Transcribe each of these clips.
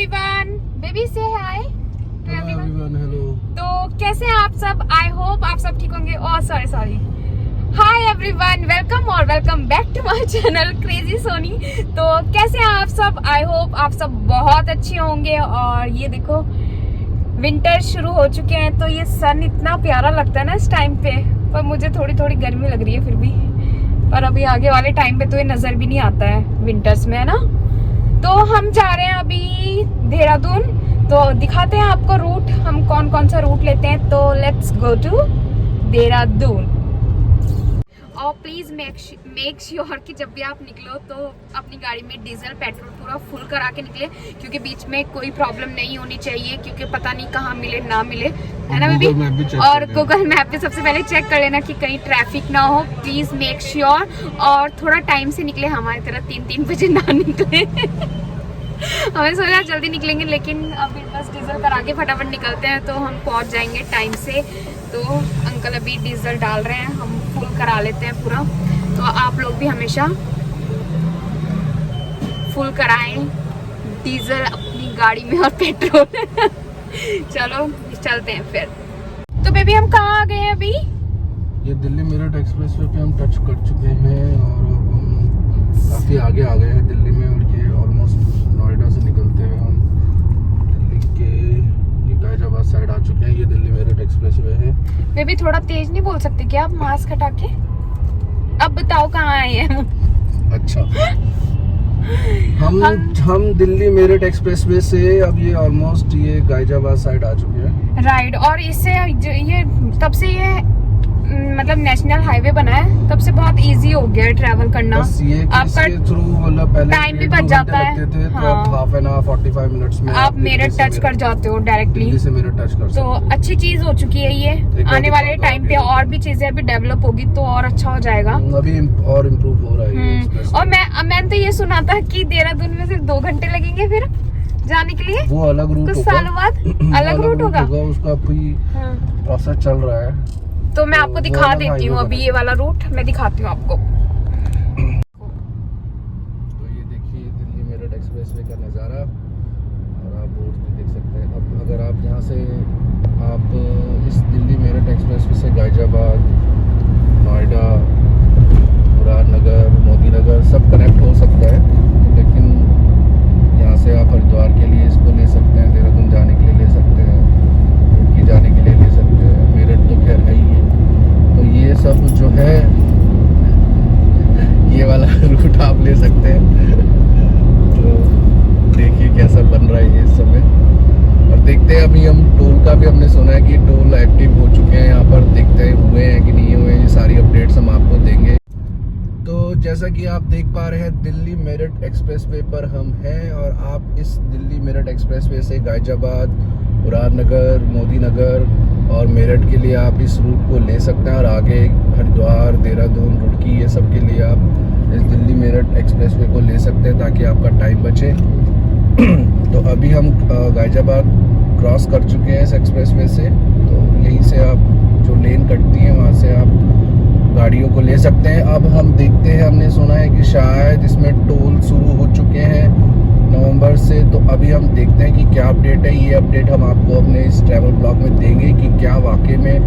Everyone, baby से हाय to everyone. Hello. तो कैसे हैं आप सब? आई होप आप सब ठीक होंगे। Oh sorry hi everyone, welcome और welcome back to my channel crazy Soni. तो कैसे हैं आप सब? आई होप आप सब बहुत अच्छे होंगे। और ये देखो विंटर शुरू हो चुके हैं, तो ये सन इतना प्यारा लगता है ना इस टाइम पे, पर मुझे थोड़ी थोड़ी गर्मी लग रही है फिर भी। पर अभी आगे वाले टाइम पे तो ये नजर भी नहीं आता है विंटर्स में, है ना। तो हम जा रहे हैं अभी देहरादून, तो दिखाते हैं आपको रूट, हम कौन कौन सा रूट लेते हैं। तो लेट्स गो टू देहरादून। और प्लीज मेक श्योर कि जब भी आप निकलो तो अपनी गाड़ी में डीजल पेट्रोल पूरा फुल करा के निकले, क्योंकि बीच में कोई प्रॉब्लम नहीं होनी चाहिए, क्योंकि पता नहीं कहाँ मिले ना मिले, है ना बेबी। और गूगल मैप पे सबसे पहले चेक कर लेना कि कहीं ट्रैफिक ना हो। प्लीज मेक श्योर और थोड़ा टाइम से निकले, हमारी तरह 3 बजे ना निकले। हमें सोचा जल्दी निकलेंगे, लेकिन अभी बस डीजल करा के फटाफट निकलते हैं तो हम पहुंच जाएंगे टाइम से। तो अंकल अभी डीजल डाल रहे हैं, हम फुल करा लेते हैं पूरा। तो आप लोग भी हमेशा फुल कराएं डीजल अपनी गाड़ी में और पेट्रोल। चलो चलते हैं फिर। तो बेबी हम कहाँ आ गए हैं अभी? ये दिल्ली मेरठ एक्सप्रेसवे पे हम टच कर चुके हैं और हम काफी आगे आ गए हैं दिल्ली में। और ये ऑलमोस्ट नोएडा से निकलते हुए हम दिल्ली के ये गाजियाबाद साइड आ चुके हैं। ये दिल्ली मेरठ एक्सप्रेसवे है। बेबी थोड़ा तेज नहीं बोल सकते क्या आप, मास्क हटा के? अब बताओ कहाँ आए हैं? अच्छा हम दिल्ली मेरठ एक्सप्रेसवे से अब ये ऑलमोस्ट ये गाजियाबाद साइड आ चुके हैं। राइट। और इससे ये तब से ये मतलब नेशनल हाईवे बना है, तब से बहुत इजी हो गया है ट्रैवल करना। बस ये आपका थ्रू मतलब पहले टाइम भी बच जाता है। थे, हाँ। तो आप हाफ एन आवर 45 मिनट्स में आप मेरठ टच कर जाते हो डायरेक्टली। दिल्ली से मेरठ टच कर सकते हो। तो अच्छी चीज हो चुकी है ये। आने वाले टाइम पे और भी चीजें अभी डेवलप होगी तो और अच्छा हो जाएगा। अभी और इम्प्रूव हो रहा है। और मैंने तो ये सुना था कि देहरादून में सिर्फ 2 घंटे लगेंगे फिर जाने के लिए। वो अलग रूट कुछ सालों बाद अलग रूट होगा। उसका अभी प्रोसेस चल रहा है। तो मैं आपको दिखा देती हूँ अभी ये वाला रूट मैं दिखाती हूँ आपको। तो ये देखिए दिल्ली मेरठ एक्सप्रेसवे का नज़ारा, और आप रोड पे देख सकते हैं। अब अगर आप यहाँ से आप इस दिल्ली मेरठ एक्सप्रेसवे से गाजियाबाद, नोएडा, मुरादनगर, मोदी नगर सब कनेक्ट हो सकता है। तो लेकिन यहाँ से आप हरिद्वार के लिए इसको ले सकते हैं, देहरादून जाने के लिए ले सकते हैं, रुड़की जाने के लिए ले सकते हैं। मेरठ तो खैर है ही है। तो ये सब जो है ये वाला रूट आप ले सकते हैं। तो देखिए कैसा बन रहा है ये इस समय। और देखते हैं अभी हम टोल का भी हमने सुना है कि टोल एक्टिव हो चुके हैं यहाँ पर। देखते हैं हुए हैं कि नहीं हुए हैं, ये सारी अपडेट्स हम आपको देंगे। तो जैसा कि आप देख पा रहे हैं दिल्ली मेरठ एक्सप्रेसवे पर हम हैं, और आप इस दिल्ली मेरठ एक्सप्रेसवे से गाजियाबाद, मुरादनगर, मोदी नगर और मेरठ के लिए आप इस रूट को ले सकते हैं। और आगे हरिद्वार, देहरादून, रुड़की ये सब के लिए आप इस दिल्ली मेरठ एक्सप्रेसवे को ले सकते हैं ताकि आपका टाइम बचे। तो अभी हम गाजियाबाद क्रॉस कर चुके हैं इस एक्सप्रेसवे से। तो यहीं से आप जो लेन कटती है वहाँ से आप गाड़ियों को ले सकते हैं। अब हम देखते हैं, हमने सुना है कि शायद इसमें टोल शुरू हो चुके हैं नवंबर से। तो अभी हम देखते हैं कि क्या अपडेट है। ये अपडेट हम आपको अपने इस ट्रैवल ब्लॉग में देंगे कि क्या वाकई में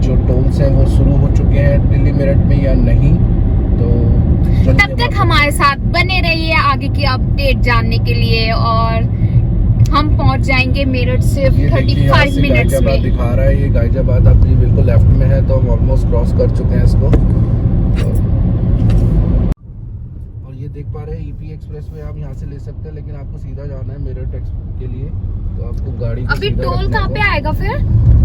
जो टोल्स हैं वो शुरू हो चुके हैं दिल्ली मेरठ में या नहीं। तो तब तक हमारे साथ बने रहिए आगे की अपडेट जानने के लिए, और हम पहुंच जाएंगे मेरठ से 35 मिनट्स में। दिखा रहा है ये गाजियाबाद, अब ये बिल्कुल लेफ्ट में है। तो हम ऑलमोस्ट क्रॉस कर चुके हैं इसको। ये देख पा रहे हैं ईपी एक्सप्रेस में आप यहाँ से ले सकते हैं, लेकिन आपको सीधा जाना है मेरठ के लिए। तो आपको गाड़ी अभी टोल कहाँ पे आएगा फिर?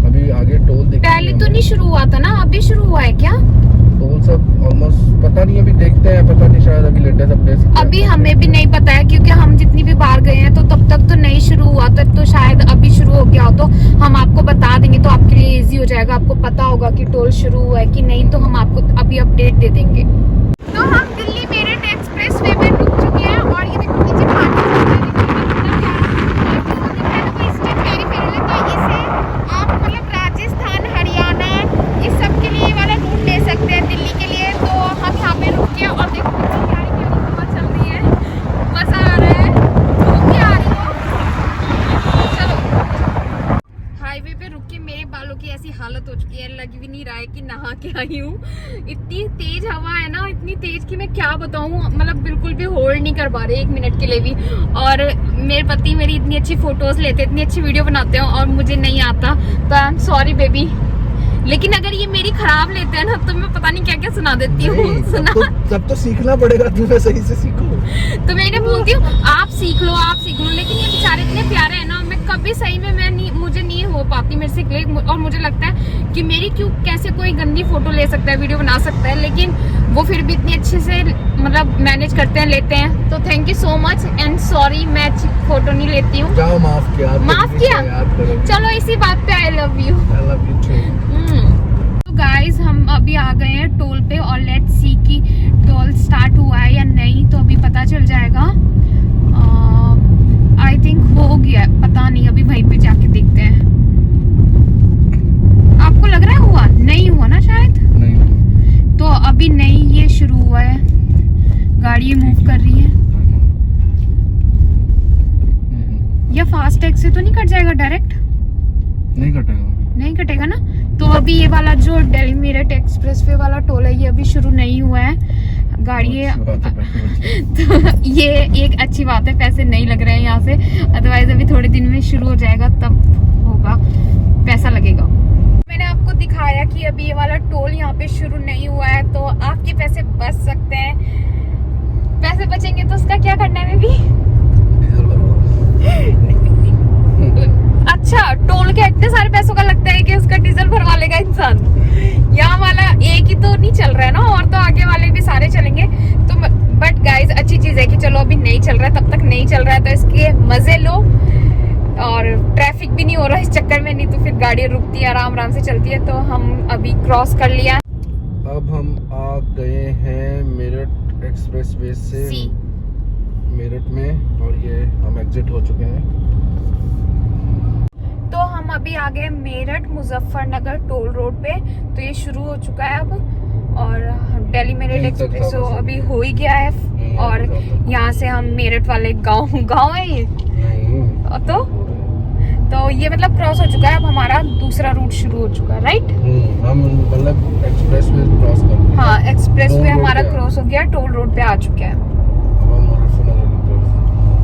अभी आगे टोल देखिए। पहले तो नहीं शुरू हुआ था ना, अभी शुरू हुआ है क्या टोल? सब ऑलमोस्ट पता नहीं, अभी देखते हैं, पता नहीं, शायद अभी लेटेस्ट अपडेट अभी हमें भी नहीं पता है, क्योंकि हम जितनी भी बार गए हैं तो तब तक तो नहीं शुरू हुआ था। तो शायद अभी शुरू हो गया हो तो हम आपको बता देंगे, तो आपके लिए इजी हो जाएगा। आपको पता होगा कि टोल शुरू हुआ है कि नहीं, तो हम आपको अभी अपडेट दे देंगे। तो हम दिल्ली मेरठ एक्सप्रेस वे में रुक चुके हैं, और ये देखो नीचे घाटी राजस्थान, हरियाणा इस सब के लिए ये वाला रूट ले सकते हैं दिल्ली के लिए। तो हम यहाँ पे रुक गए और देखो प्यारी प्यारी हवा चल रही है, मजा आ रहा है। धूप भी आ रही हो के आई हूँ। इतनी तेज हवा है ना, इतनी तेज कि मैं क्या बताऊँ, मतलब बिल्कुल भी होल्ड नहीं कर पा रहे 1 मिनट के लिए भी। और मेरे पति मेरी इतनी अच्छी फोटोज लेते, इतनी अच्छी वीडियो बनाते हैं और मुझे नहीं आता, तो आई एम सॉरी बेबी। लेकिन अगर ये मेरी खराब लेते हैं ना तो मैं पता नहीं क्या क्या सुना देती हूँ। सुना तब तो सीखना पड़ेगा, तुम्हें सही से सीखो। तो मैं इन्हें बोलती हूँ आप सीख लो, आप सीख लो, लेकिन ये बेचारे इतने प्यारे हैं ना, मैं कभी सही में मुझे नहीं हो पाती मेरे से क्लिक। और मुझे लगता है कि मेरी क्यों, कैसे कोई गंदी फोटो ले सकता है, वीडियो बना सकता है, लेकिन वो फिर भी इतनी अच्छे से मतलब मैनेज करते हैं, लेते हैं। तो thank you so much and sorry, मैं फोटो नहीं लेती हूँ। जाओ, माफ किया, माफ किया। चलो इसी बात पे आई लव यू। तो गाइज हम अभी आ गए हैं टोल पे और लेट्स सी कि टोल स्टार्ट हुआ है या नहीं, तो अभी पता चल जाएगा। आई थिंक हो गया, पता नहीं, अभी वहीं पे जाके देखते हैं। आपको लग रहा है हुआ? नहीं हुआ ना शायद, नहीं। तो अभी नहीं, ये शुरू हुआ है, गाड़ी मूव कर रही है। या फास्टैग से तो नहीं कट जाएगा डायरेक्ट? नहीं कटेगा, नहीं कटेगा ना। तो अभी ये वाला जो दिल्ली मेरठ एक्सप्रेसवे वाला टोल है, ये अभी शुरू नहीं हुआ है। गाड़ी तो ये एक अच्छी बात है, पैसे नहीं लग रहे हैं यहाँ से, अदरवाइज अभी थोड़े दिन में शुरू हो जाएगा, तब होगा, पैसा लगेगा। मैंने आपको दिखाया कि अभी ये वाला टोल यहाँ पे शुरू नहीं हुआ है, तो आपके पैसे बच सकते हैं। पैसे बचेंगे तो उसका क्या करना है भी? अच्छा, टोल के इतने सारे पैसों का लगता है कि उसका डीजल भरवा लेगा इंसान। यहाँ वाला एक ही तो नहीं चल रहा है ना, और तो आगे वाले भी सारे चलेंगे। तो बट गाइज अच्छी चीज है कि चलो अभी नहीं चल रहा है, तब तक नहीं चल रहा है तो इसके मजे लो, और ट्रैफिक भी नहीं हो रहा है इस चक्कर में, नहीं तो फिर गाड़ी रुकती है, आराम आराम से चलती है। तो हम अभी क्रॉस कर लिया। अब हम आ गए हैं मेरठ एक्सप्रेसवे से मेरठ में, और ये हम एग्जिट हो चुके हैं। तो हम अभी आ गए मेरठ मुजफ्फरनगर टोल रोड पे, तो ये शुरू हो चुका है अब, और दिल्ली मेरठ एक्सप्रेस अभी हो ही गया है। और यहाँ से हम मेरठ वाले गांव है ये, तो ये मतलब क्रॉस हो चुका है। अब हमारा दूसरा रूट शुरू हो चुका है, राइट? हम मतलब एक्सप्रेसवे क्रॉस कर गए। हाँ, एक्सप्रेसवे हमारा क्रॉस हो गया, टोल रोड पे आ चुके हैं।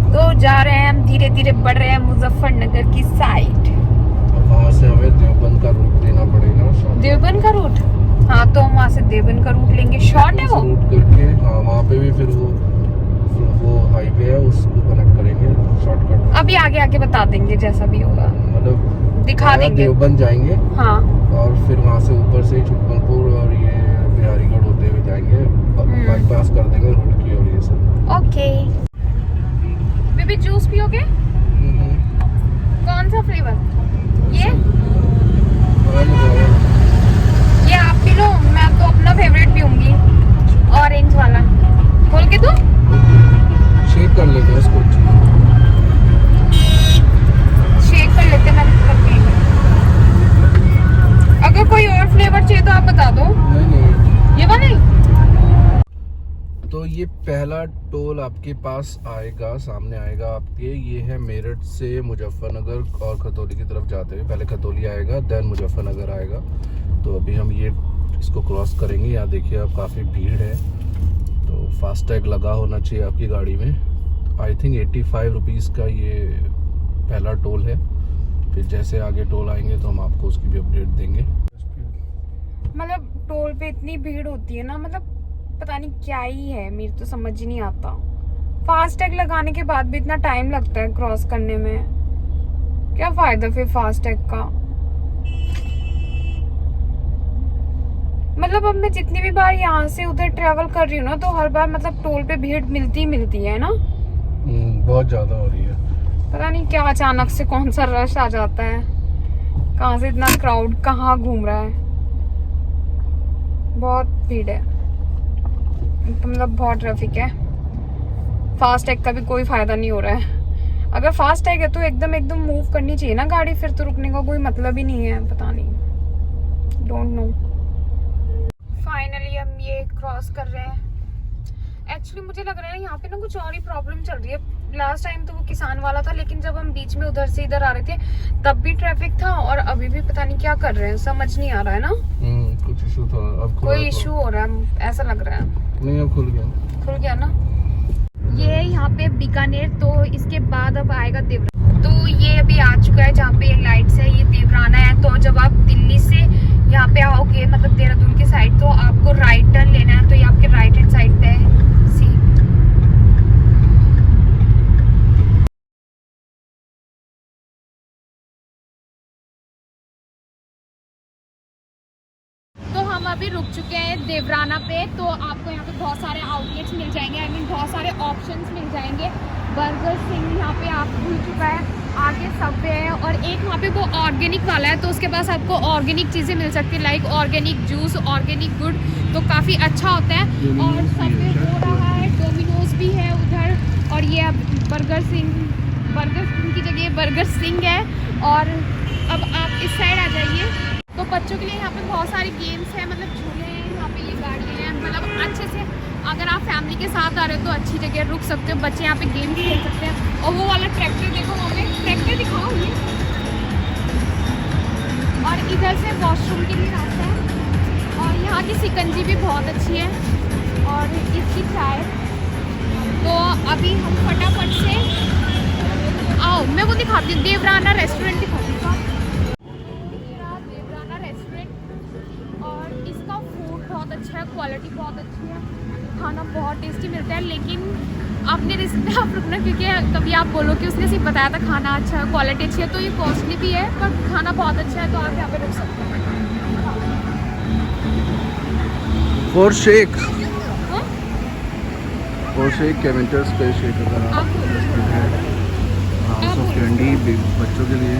तो जा रहे हैं हम, धीरे धीरे बढ़ रहे हैं मुजफ्फरनगर की साइड। वहाँ से हमें देवबंद का रूट लेना पड़ेगा। देवबंद का रूट? हाँ, तो हम वहाँ से देवबंद का रूट लेंगे। शॉर्ट है वो रूट करके, हाँ वहाँ पे भी फिर वो हाईवे है, उसको कनेक्ट करेंगे शॉर्टकट। अभी आगे आगे बता देंगे जैसा भी होगा, मतलब दिखा देंगे। देवबंद जाएंगे, हाँ, और फिर वहाँ से ऊपर से छुटमलपुर और ये बिहारीगढ़ होते हुए जाएंगे, बाईपास कर देंगे रोड की और ये सब। ओके बेबी, जूस पियोगे? कौन सा फ्लेवर? ये आप पी लो, मैं तो अपना फेवरेट पीऊंगी, ऑरेंज वाला। खोल के दो, शेक कर लेते हैं इसको, शेक कर लेते हैं। अगर कोई और फ्लेवर चाहिए तो आप बता दो। नहीं ये वाला ही? तो ये पहला टोल आपके पास आएगा, सामने आएगा आपके, ये है मेरठ से मुजफ्फरनगर और खतौली की तरफ जाते हुए। पहले खतौली आएगा, देन मुजफ्फरनगर आएगा। तो अभी हम ये इसको क्रॉस करेंगे। यहाँ देखिए आप, काफ़ी भीड़ है, तो फास्टैग लगा होना चाहिए आपकी गाड़ी में। आई थिंक 85 रुपीज़ का ये पहला टोल है। फिर जैसे आगे टोल आएंगे तो हम आपको उसकी भी अपडेट देंगे। मतलब टोल पे इतनी भीड़ होती है ना, मतलब पता नहीं क्या ही है, मेरे तो समझ ही नहीं आता। फास्टैग लगाने के बाद भी इतना टाइम लगता है क्रॉस करने में, क्या फायदा फिर फास्टैग का? मतलब अब मैं जितनी भी बार यहाँ से उधर ट्रेवल कर रही हूँ ना, तो हर बार मतलब टोल पे भीड़ मिलती है ना, बहुत ज्यादा हो रही है। पता नहीं क्या अचानक से कौन सा रश आ जाता है, कहाँ से इतना क्राउड कहाँ घूम रहा है, बहुत भीड़ है, तो मतलब बहुत ट्रैफिक है। फास्टैग का भी कोई फायदा नहीं हो रहा है। अगर फास्टैग है तो एकदम मूव करनी चाहिए ना गाड़ी, फिर तो रुकने का कोई मतलब ही नहीं है। पता नहीं, डोंट नो। फाइनली हम ये क्रॉस कर रहे हैं। एक्चुअली मुझे लग रहा है यहाँ पे ना कुछ और ही प्रॉब्लम चल रही है। लास्ट टाइम तो वो किसान वाला था, लेकिन जब हम बीच में उधर से इधर आ रहे थे तब भी ट्रैफिक था, और अभी भी पता नहीं क्या कर रहे हैं, समझ नहीं आ रहा है ना। कुछ इशू था, अब खुला कोई था। इशू हो रहा है ऐसा लग रहा है। नहीं, अब खुल गया। खुल गया ना। ये है यहाँ पे बीकानेर, तो इसके बाद अब आएगा देवराना। तो ये अभी आ चुका है जहाँ पे लाइट्स है, ये देवराना है। तो जब आप दिल्ली से यहाँ पे आओगे, मतलब देहरादून की साइड, तो आपको राइट टर्न लेना है। तो ये आपके राइट हैंड साइड पे है सी। तो हम अभी रुक चुके हैं देवराना पे। तो आपको यहाँ पे बहुत सारे आउटलेट्स मिल जाएंगे, आई मीन बहुत सारे ऑप्शंस मिल जाएंगे। बर्गर सिंह यहाँ पे आप खुल चुका है, आगे सबवे है, और एक वहाँ पे वो ऑर्गेनिक वाला है। तो उसके पास आपको ऑर्गेनिक चीज़ें मिल सकती है, like organic juice, organic good. तो काफ़ी अच्छा होता है। और सबवे हो रहा है, डोमिनोज भी है उधर। और ये अब बर्गर सिंह की जगह बर्गर सिंह है। और अब आप इस साइड आ जाइए, तो बच्चों के लिए यहाँ पे बहुत सारे गेम्स हैं, मतलब झूले हैं, यहाँ पे ये गाड़ियाँ हैं। मतलब अच्छे से अगर आप फैमिली के साथ आ रहे हो तो अच्छी जगह रुक सकते हो, बच्चे यहाँ पे गेम खेल सकते हैं। और वो वाला ट्रैक्टर देखो, वहाँ पे ट्रैक्टर दिखाओ ये। और इधर से वॉशरूम के लिए रास्ता है। और यहाँ की सिकंजी भी बहुत अच्छी है, और इसकी चाय। तो अभी हम फटाफट से आओ, मैं वो दिखाती हूँ, देवराना रेस्टोरेंट दिखाती हूँ। इसका फूड बहुत अच्छा है, क्वालिटी बहुत अच्छी है, खाना बहुत टेस्टी मिलता है। लेकिन अपने रिस्क पे आप रुकना, क्योंकि कभी आप बोलो कि उसने सिर्फ बताया था खाना अच्छा है, क्वालिटी अच्छी है, तो ये कॉस्टली भी है पर खाना बहुत अच्छा है। तो आप यहाँ पे रुक सकते हैं। फॉर शेक कैवेंटर्स पे शेक वगैरह है, हाउस ऑफ कैंडी बच्चों के लिए।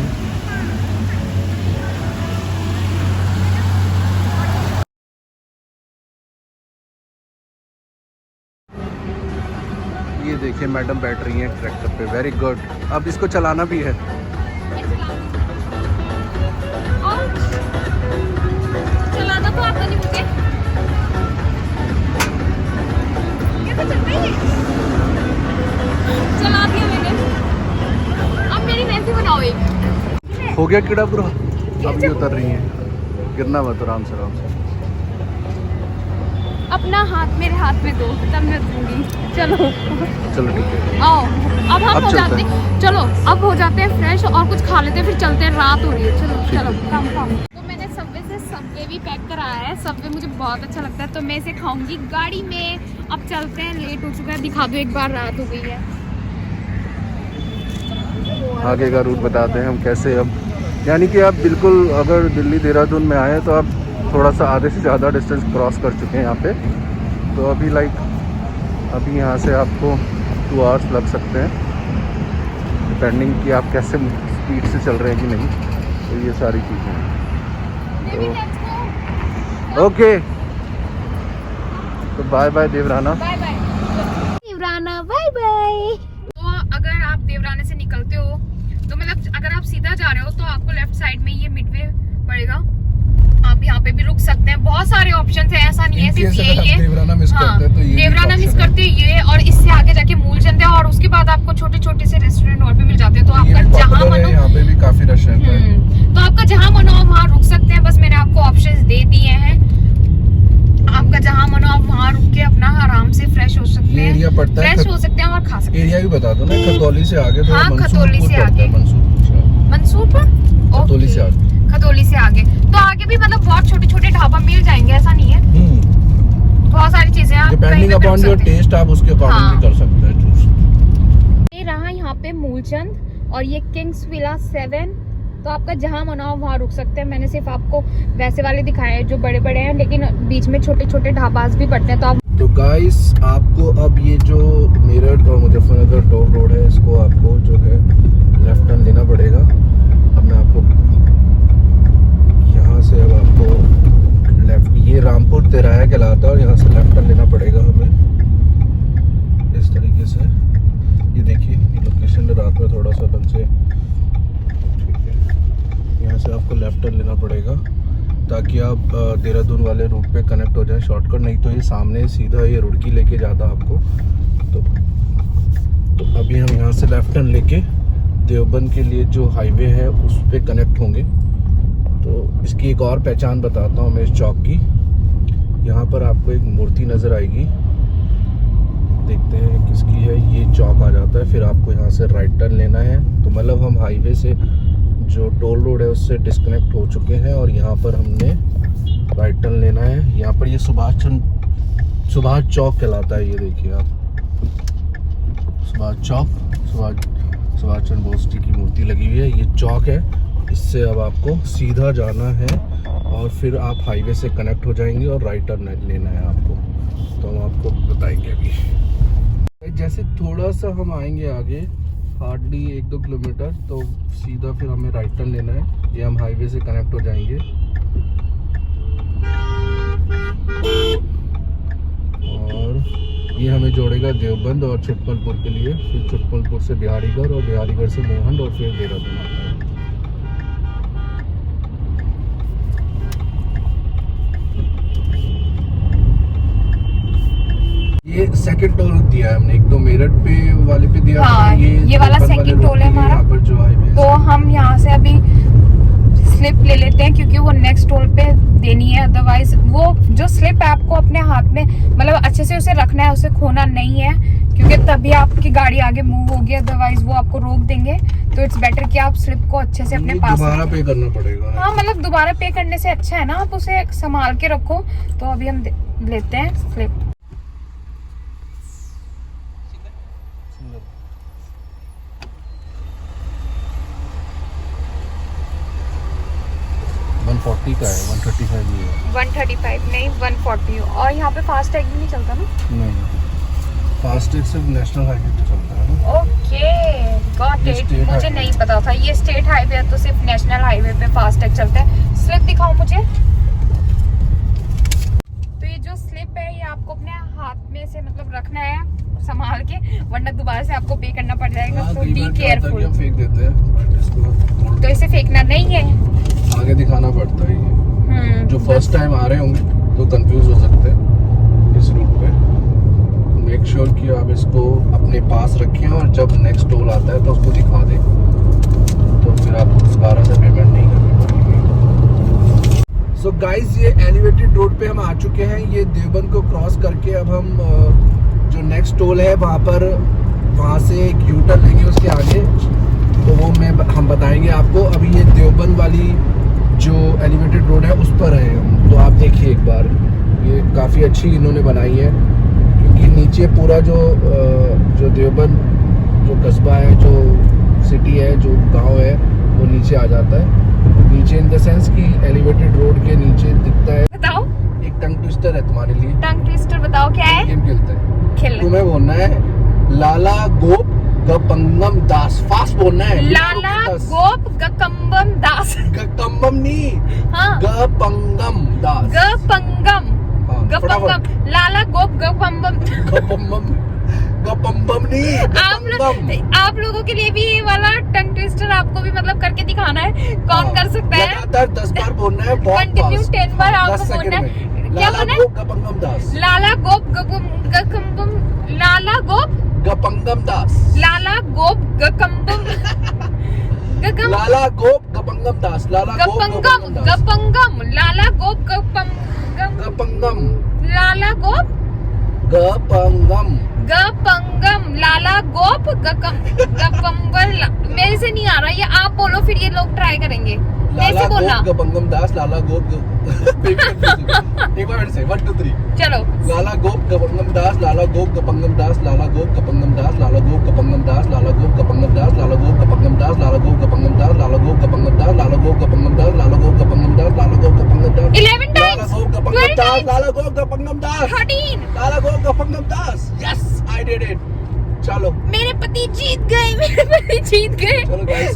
ये देखिए मैडम बैठ रही हैं ट्रैक्टर पे, वेरी गुड। अब इसको चलाना भी है। चलाना तो आता नहीं मुझे, ये तो चलता ही है। चला दिया मैंने। अब मेरी रेसिपी बनाओ एक। हो गया कीड़ा पूरा। अब ये उतर रही हैं, गिरना मत, आराम से आराम से। अपना हाथ मेरे हाथ में दो, तब मैं दूंगी। चलो चलो ठीक है, आओ। अब हम हो जाते हैं, चलो अब हो जाते हैं फ्रेश और कुछ खा लेते हैं, फिर चलते हैं, रात हो रही है। चलो चलो काम काम। तो मैंने सबवे से सबवे भी पैक कराया है। सबवे मुझे बहुत अच्छा लगता है, तो मैं इसे खाऊंगी गाड़ी में। अब चलते हैं, लेट हो चुका है, दिखा दो एक बार, रात हो गई है। आगे का रूट बताते हैं हम कैसे। अब यानी कि आप बिल्कुल अगर दिल्ली देहरादून में आए तो आप थोड़ा सा आधे से ज़्यादा डिस्टेंस क्रॉस कर चुके हैं यहाँ पे। तो अभी अभी यहाँ से आपको 2 आवर्स लग सकते हैं, डिपेंडिंग कि आप कैसे स्पीड से चल रहे हैं कि नहीं। तो ये सारी चीज़ें हैं। तो ओके, तो बाय बाय देवराना। बाय बाय देवराना, बाय बाय। तो अगर आप देवराने से निकलते हो, तो मतलब अगर आप सीधा जा रहे हो तो आपको लेफ्ट साइड में ये मिडवे पड़ेगा। आप यहाँ पे भी रुक सकते हैं, बहुत सारे ऑप्शन है, ऐसा नहीं है सिर्फ ये। देवराना मिस करते हैं तो ये देवराना मिस करते हैं ये, और इससे आगे जाके मूलचंद है, और उसके बाद आपको छोटे छोटे से रेस्टोरेंट और भी मिल जाते हैं। तो आपका जहाँ मनो, यहाँ पे भी काफी रश रहता है, तो आपका जहाँ मनो आप वहाँ रुक सकते हैं। बस मैंने आपको ऑप्शंस दे दिए हैं, आपका जहाँ मनो आप वहाँ रुक के अपना आराम से फ्रेश हो सकते हैं, एरिया पड़ता है, फ्रेश हो सकते हैं और खा सकते हैं। एरिया भी बता दो ना, खतौली से आगे। तो हाँ, खतौली से आगे, मंसूरपुर, खतौली से आगे, खतौली से आगे। तो आगे भी मतलब बहुत छोटे छोटे ढाबा मिल जाएंगे, ऐसा नहीं है, बहुत सारी चीजें आप डिपेंडिंग अपॉन योर टेस्ट आप उसके अकॉर्डिंग भी कर सकते हैं चूज। ये रहा यहाँ पे मूलचंद, और ये किंग्स विला 7। तो आपका जहाँ मनाओ वहाँ रुक सकते हैं। मैंने सिर्फ आपको वैसे वाले दिखाए हैं जो बड़े बड़े हैं, लेकिन बीच में छोटे छोटे ढाबास भी पड़ते हैं। तो आप तो गाइस आपको अब ये जो मेरठ और मुजफ्फरनगर टोल रोड है, इसको आपको जो है लेफ्ट टर्न लेना पड़ेगा। अब मैं आपको यहाँ से, अब आपको लेफ्ट, ये रामपुर तिराया कहलाता है, और यहाँ से लेफ्ट टर्न लेना पड़ेगा हमें इस तरीके से। ये देखिए ये लोकेशन रात में थोड़ा सा ढंग से, ठीक है, यहाँ से आपको लेफ्ट टर्न लेना पड़ेगा ताकि आप देहरादून वाले रूट पे कनेक्ट हो जाए शॉर्टकट। नहीं तो ये सामने सीधा ये रुड़की लेके जाता आपको। तो अभी हम यहाँ से लेफ्ट टर्न लेके देवबंद के लिए जो हाईवे है उस पे कनेक्ट होंगे। तो इसकी एक और पहचान बताता हूँ मैं इस चौक की। यहाँ पर आपको एक मूर्ति नज़र आएगी, देखते हैं किसकी है। ये चौक आ जाता है, फिर आपको यहाँ से राइट टर्न लेना है। तो मतलब हम हाईवे से जो टोल रोड है उससे डिस्कनेक्ट हो चुके हैं और यहाँ पर हमने राइट टर्न लेना है। यहाँ पर ये सुभाष चौक कहलाता है। ये देखिए आप, सुभाष चौक, सुभाष चंद्र बोस जी की मूर्ति लगी हुई है। ये चौक है, इससे अब आपको सीधा जाना है और फिर आप हाईवे से कनेक्ट हो जाएंगे और राइट टर्न लेना है आपको। तो हम आपको बताएंगे अभी। जैसे थोड़ा सा हम आएंगे आगे, हार्डली 1-2 किलोमीटर, तो सीधा फिर हमें राइट टर्न लेना है। ये हम हाईवे से कनेक्ट हो जाएंगे और ये हमें जोड़ेगा देवबंद और छुटमलपुर के लिए। फिर छुटमलपुर से बिहारीगढ़ और बिहारीगढ़ से मोहन और फिर देहरादून आता है। ये सेकंड टोल दिया है हमने, एक तो मेरठ पे वाले पे दिया। हाँ, ये वाला सेकंड टोल है हमारा। पर जो हाईवे, तो हम यहाँ से अभी स्लिप ले लेते हैं क्योंकि वो नेक्स्ट टोल पे देनी है। अदरवाइज वो जो स्लिप है आपको अपने हाथ में मतलब अच्छे से उसे रखना है, उसे खोना नहीं है, क्योंकि तभी आपकी गाड़ी आगे मूव होगी। अदरवाइज वो आपको रोक देंगे। तो इट्स बेटर कि आप स्लिप को अच्छे से अपने पास दोबारा पे करना पड़ेगा। हाँ, मतलब दोबारा पे करने से अच्छा है ना, आप उसे संभाल के रखो। तो अभी हम लेते हैं स्लिप। का है 135 नहीं है, 135 नहीं 140। और यहाँ पे फास्ट टैग भी नहीं चलता ना? नहीं, फास्ट टैग सिर्फ नेशनल हाईवे पे चलता है ना। Okay, got it. मुझे नहीं पता था, ये स्टेट हाईवे है तो सिर्फ नेशनल हाईवे पे फास्ट टैग चलता है। स्लिप दिखाओ मुझे। तो ये जो स्लिप है ये आपको अपने हाथ में से मतलब रखना है संभाल के, वरना दोबारा से आपको पे करना पड़ जाएगा। तो बी केयरफुल। हम फेंक देते हैं, तो इसे फेंकना नहीं है, आगे दिखाना पड़ता है। ये जो फर्स्ट टाइम आ रहे होंगे तो कंफ्यूज हो सकते हैं इस रूट पे। मेक श्योर कि आप इसको अपने पास रखें और जब नेक्स्ट टोल आता है तो उसको दिखा दें, तो फिर आपको दोबारा से पेमेंट नहीं करनी पड़ेगी। सो गाइस, ये एलिवेटेड रोड पे हम आ चुके हैं। ये देवबंद को क्रॉस करके अब हम जो नेक्स्ट टोल है वहाँ से एक यू टर्न लेंगे उसके आगे, तो वो हम बताएंगे आपको। अभी ये देवबंद वाली जो एलिवेटेड रोड है उस पर है हम। तो आप देखिए एक बार, ये काफ़ी अच्छी इन्होंने बनाई है, क्योंकि नीचे पूरा जो देवबंद जो कस्बा है, जो सिटी है, जो गांव है, वो नीचे आ जाता है। नीचे इन द सेंस कि एलिवेटेड रोड के नीचे दिखता है। बताओ, एक टंग ट्विस्टर है तुम्हारे लिए। टंग ट्विस्टर बताओ क्या है? गेम खेलते हैं, तुम्हें बोलना है लाला गोप गपंगम दास। फास्ट बोलना है। लाला गोप गकम्बम दास। गकम्बम नहीं, हाँ, गपंगम दास। गपंगम, गपंगम, लाला गोप गपंगम। गपंगम नहीं, आप लोगों के लिए भी ये वाला टंग ट्विस्टर आपको भी मतलब करके दिखाना है। कौन कर सकता है? लगातार 10 बार बोलना है, कंटिन्यू 10 बार आपको बोलना है। क्या बोलना है? गपंगम दास। लाला गोप गकम्बम, लाला गोप गपंगम दास। लाला गोप गकम्बम, लाला गोप गपंगम दास। लाला गपंगम, गपंगम, लाला गोप गपंगम, गपंगम, लाला गोप गपंगम, गपंगम, लाला गोप गपंगल। मेरे से नहीं आ रहा, ये आप बोलो फिर ये लोग ट्राई करेंगे। कैसे बोलना? गपंगम दास, लाला गोप एक बार से 1 2 3 चलो। लाला गोप गपंगम दास, लाला गोप गपंगम दास, लाला गोप गपंगम दास, लाला गोप गपंगम दास, लाला गोप गपंगम दास, लाला गोप गपंगम दास, लाला गोप गपंगम दास, लाला गोप गपंगम दास, लाला गोप गपंगम दास, लाला गोप गपंगम दास, लाला गोप गपंगम दास, 11 टाइम्स, 12 टाइम्स, लाला गोप गपंगम दास, 13, लाला गोप गपंगम दास। Yes, I did it. चलो, मेरे पति जीत गए, मेरे पति जीत गए।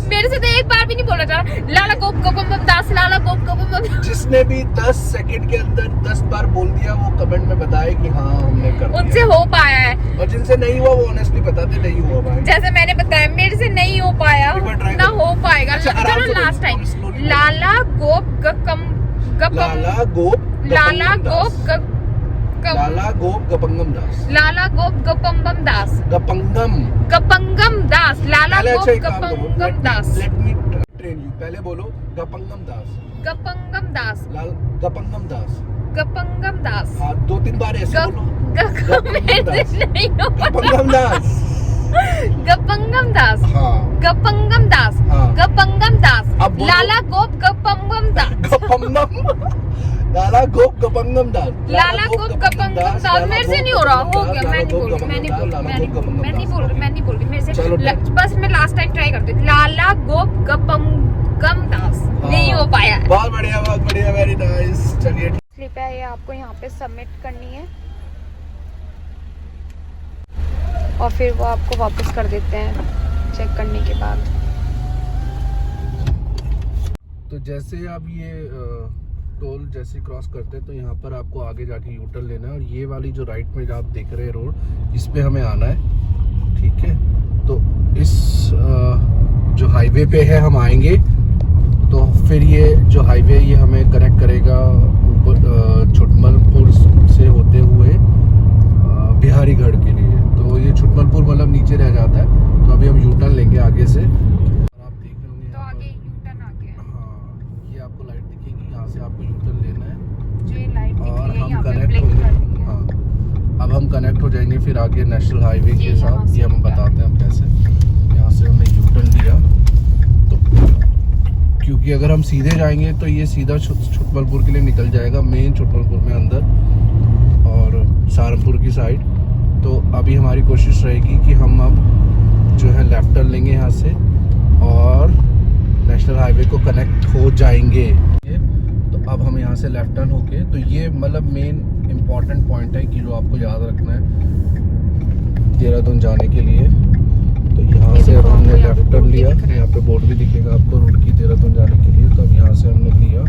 मेरे से तो एक बार भी नहीं बोला था लाला गोप गपंगम दास, लाला गोप गपंगम। जिसने भी 10 सेकंड के अंदर 10 बार बोल दिया वो कमेंट में बताए कि हाँ हमने कर दिया। उनसे हो पाया है, और जिनसे नहीं हुआ वो ऑनेस्टली बताते नहीं हुआ भाई। जैसे मैंने बताया मेरे से नहीं हो पाया, ना हो पाएगा। चलो लास्ट टाइम, लाला गोप गपम, लाला गोप, लाला गोप, लाला गोप गपंगम दास, लाला गोप गपंगम दास, गपंगम, गपंगम दास, लाला गोप गपंगम दास। Let me train you. पहले बोलो गपंगम दास। गपंगम दास। गपंगम दास। गपंगम दास। हाँ 2-3 बार ऐसे बोलो। गपंगम दास। गपंगम दास। हाँ गपंगम दास। हाँ। गपंगम दास। अब बोलो। लाला गोप गपंगम दास। गपंगम। लाला गोप गपंगम दास। लाला गोप गपंगम दास। मेरे से नहीं हो रहा, हो गया, मैं नहीं बोल रही मेरे से। बस मैं लास्ट टाइम ट्राई करती हूँ। लाला गोप गपंगम दास नहीं हो पाया। बहुत बढ़िया, वेरी नाइस। चलिए स्लिप है ये, आपको यहाँ पे सबमिट करनी है और फिर वो आपको वापस कर देते हैं चेक करने के बाद। तो जैसे आप ये टोल जैसे क्रॉस करते हैं तो यहाँ पर आपको आगे जाके यू टर्न लेना है और ये वाली जो राइट में आप देख रहे हैं रोड, इस पे हमें आना है। ठीक है, तो इस जो हाईवे पे है हम आएंगे तो फिर ये जो हाईवे ये हमें कनेक्ट करेगा ऊपर छुटमलपुर से होते हुए बिहारीगढ़ के लिए। तो ये छुटमलपुर मतलब नीचे रह जाता है, तो अभी हम यू टर्न लेंगे आगे से। आप देख रहे होंगे तो आगे यू टर्न आ गया। हाँ, ये आपको लाइट दिखेगी, यहाँ से आपको यू टर्न लेना है ये लाइट दिख और रही है, हम यहाँ पे कनेक्ट ब्लिंक होंगे। कर रही है। हाँ, अब हम कनेक्ट हो जाएंगे फिर आगे नेशनल हाईवे के यहाँ साथ। से ये हम होगा। बताते हैं हम कैसे। यहाँ से हमने यू टर्न लिया तो क्योंकि अगर हम सीधे जाएंगे तो ये सीधा छुटमलपुर के लिए निकल जाएगा, मेन छुटमलपुर में अंदर और सहारनपुर की साइड। तो अभी हमारी कोशिश रहेगी कि हम अब जो है लेफ्ट टर्न लेंगे यहाँ से और नेशनल हाईवे को कनेक्ट हो जाएंगे। तो अब हम यहाँ से लेफ्ट टर्न होके, तो ये मतलब मेन इम्पॉर्टेंट पॉइंट है कि जो आपको याद रखना है देहरादून जाने के लिए। तो यहाँ से अब हमने लेफ्ट टर्न लिया, यहाँ पे बोर्ड भी दिखेगा आपको रुड़की देहरादून जाने के लिए। तो अब यहाँ से हमने लिया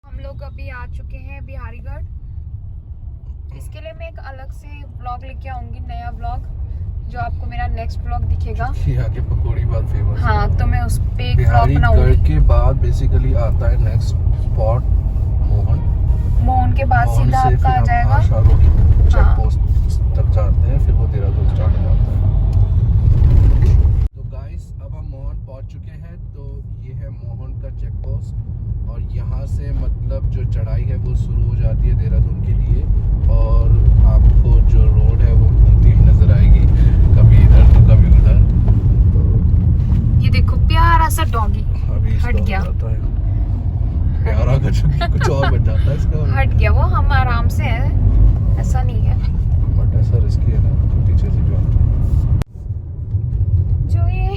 हम लोग अभी आ चुके हैं बिहारीगढ़। इसके लिए मैं एक अलग से व्लॉग लेके आऊंगी, नया व्लॉग, जो आपको मेरा नेक्स्ट व्लॉग दिखेगा। यहाँ की पकौड़ी बहुत फेमस है। हाँ, तो मैं उस पे एक व्लॉग बिहारीगढ़ बनाऊंगी। के बाद बेसिकली आता है नेक्स्ट स्पॉट मोहन। मोहन के बाद मोहन सीधा से आपका फिर आ हम जाएगा। आशा रोड चेक हाँ। पोस्ट तक जाते हैं, फिर वो देहरादून स्टार्ट हो जाता है। तो गाइस अब हम मोहन पहुंच चुके हैं। तो ये है मोहन का चेक पोस्ट और यहाँ से मतलब जो चढ़ाई है वो शुरू हो जाती है देहरादून के लिए और आपको जो रोड है वो घूमती हुई नजर आएगी, कभी इधर तो कभी उधर। तो ये देखो प्यारा सा डॉगी अभी हट गया। जाता है प्यारा कुछ और बन जाता है इसका। हट गया वो, हम आराम से है, ऐसा नहीं है। बट ऐसा रिस्की है ना तो पीछे से जो जो ये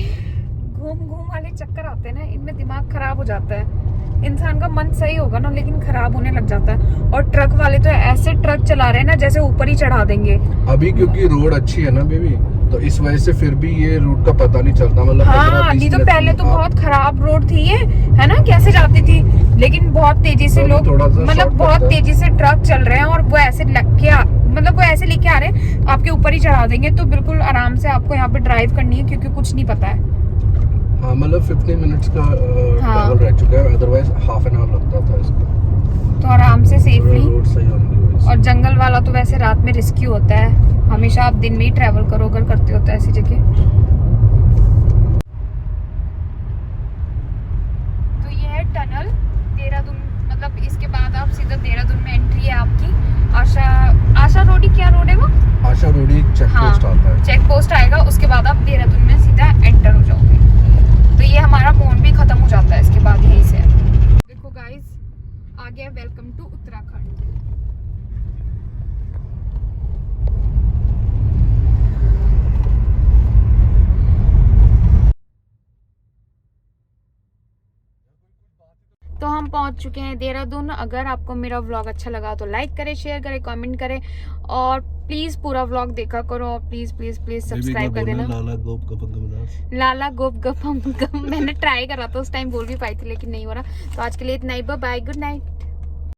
घूम वाले चक्कर आते हैं ना, इनमें दिमाग खराब हो जाता है। इंसान का मन सही होगा ना लेकिन खराब होने लग जाता है। और ट्रक वाले तो ऐसे ट्रक चला रहे हैं ना जैसे ऊपर ही चढ़ा देंगे। अभी क्योंकि रोड अच्छी है ना बेबी, तो इस वजह से फिर भी ये रूट का पता नहीं चलता। मतलब हाँ, नहीं तो पहले तो बहुत खराब रोड थी ये, है ना, कैसे जाती थी। लेकिन बहुत तेजी से लोग, मतलब बहुत तेजी से ट्रक चल रहे हैं और वो ऐसे मतलब वो ऐसे लेके आ रहे हैं आपके ऊपर ही चढ़ा देंगे। तो बिल्कुल आराम से आपको यहाँ पे ड्राइव करनी है क्योंकि कुछ नहीं पता है। हाँ, मतलब 15 मिनट्स का ट्रैवल रह चुका है, अदरवाइज हाफ एन आवर लगता था इसको। तो आराम से सेफली। रोड सही होने की वजह से। और जंगल वाला तो वैसे रात में रिस्की होता है, हमेशा आप दिन में ही ट्रैवल करो अगर करते होता है ऐसी जगह। तो ये है टनल देहरादून, मतलब इसके बाद आप सीधा देहरादून में एंट्री है आपकी। आशा रोड ही, क्या रोड है वो? आशा रोड एक चेक पोस्ट आता है। चेक पोस्ट आएगा, उसके बाद आप देहरादून में सीधा एंटर हो जाओगे। तो ये हमारा मोहन भी खत्म हो जाता है इसके बाद, यहीं से। देखो गाइस, आ गया वेलकम टू उत्तराखंड। तो हम पहुंच चुके हैं देहरादून। अगर आपको मेरा व्लॉग अच्छा लगा तो लाइक करें, शेयर करें, कमेंट करें और प्लीज पूरा व्लॉग देखा करो और प्लीज प्लीज प्लीज सब्सक्राइब कर देना। लाला गोप गपंगम दास। लाला गोप गपंगम मैंने ट्राई करा था उस टाइम, बोल भी पाई थी लेकिन नहीं हो रहा। तो आज के लिए इतना ही, बाय, गुड नाइट।